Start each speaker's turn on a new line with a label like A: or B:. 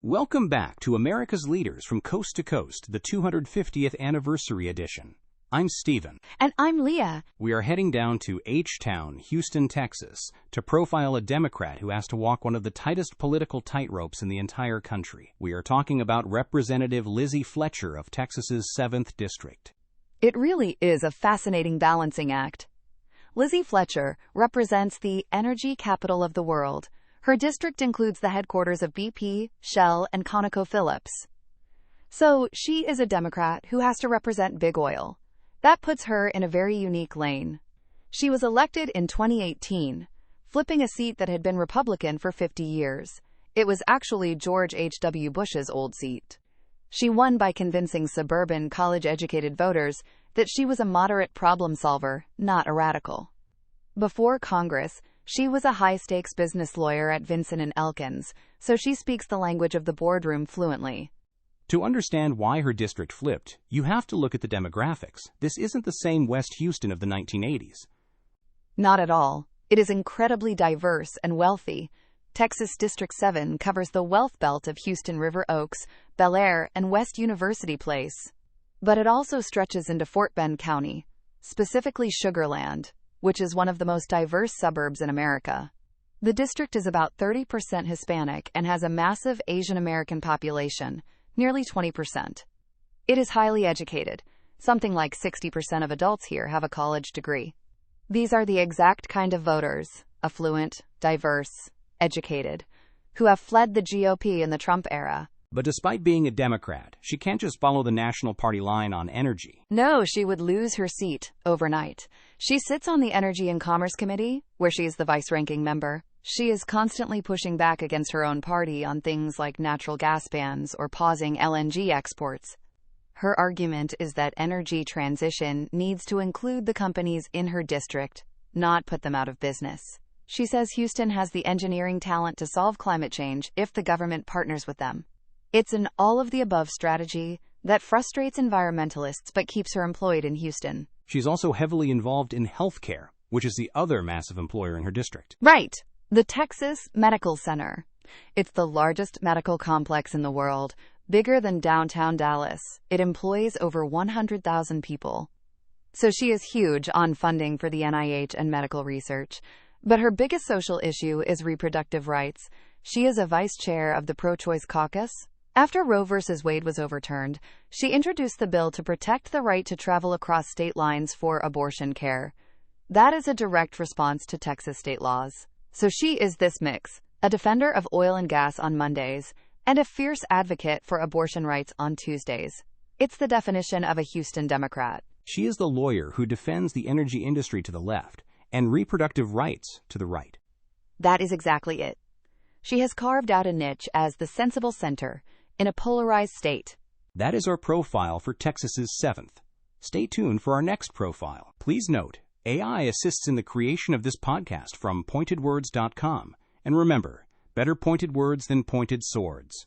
A: Welcome back to America's Leaders from Coast to Coast, the 250th Anniversary Edition. I'm Stephen.
B: And I'm Leah.
A: We are heading down to H-Town, Houston, Texas, to profile a Democrat who has to walk one of the tightest political tightropes in the entire country. We are talking about Representative Lizzie Fletcher of Texas's 7th District.
B: It really is a fascinating balancing act. Lizzie Fletcher represents the energy capital of the world. Her district includes the headquarters of BP, Shell, and ConocoPhillips. So she is a Democrat who has to represent big oil. That puts her in a very unique lane. She was elected in 2018, flipping a seat that had been Republican for 50 years. It was actually George H.W. Bush's old seat. She won by convincing suburban, college-educated voters that she was a moderate problem solver, not a radical. Before Congress, she was a high-stakes business lawyer at Vinson & Elkins, so she speaks the language of the boardroom fluently.
A: To understand why her district flipped, you have to look at the demographics. This isn't the same West Houston of the 1980s.
B: Not at all. It is incredibly diverse and wealthy. Texas District 7 covers the wealth belt of Houston River Oaks, Bel Air, and West University Place. But it also stretches into Fort Bend County, specifically Sugar Land, which is one of the most diverse suburbs in America. The district is about 30% Hispanic and has a massive Asian American population, nearly 20%. It is highly educated. Something like 60% of adults here have a college degree. These are the exact kind of voters, affluent, diverse, educated, who have fled the GOP in the Trump era.
A: But despite being a Democrat, she can't just follow the National Party line on energy.
B: No, she would lose her seat overnight. She sits on the Energy and Commerce Committee, where she is the vice-ranking member. She is constantly pushing back against her own party on things like natural gas bans or pausing LNG exports. Her argument is that energy transition needs to include the companies in her district, not put them out of business. She says Houston has the engineering talent to solve climate change if the government partners with them. It's an all-of-the-above strategy that frustrates environmentalists but keeps her employed in Houston.
A: She's also heavily involved in healthcare, which is the other massive employer in her district.
B: Right. The Texas Medical Center. It's the largest medical complex in the world, bigger than downtown Dallas. It employs over 100,000 people. So she is huge on funding for the NIH and medical research. But her biggest social issue is reproductive rights. She is a vice chair of the Pro-Choice Caucus. After Roe v. Wade was overturned, she introduced the bill to protect the right to travel across state lines for abortion care. That is a direct response to Texas state laws. So she is this mix, a defender of oil and gas on Mondays, and a fierce advocate for abortion rights on Tuesdays. It's the definition of a Houston Democrat.
A: She is the lawyer who defends the energy industry to the left and reproductive rights to the right.
B: That is exactly it. She has carved out a niche as the sensible center in a polarized state.
A: That is our profile for Texas's 7th. Stay tuned for our next profile. Please note, AI assists in the creation of this podcast from pointedwords.com. And remember, better pointed words than pointed swords.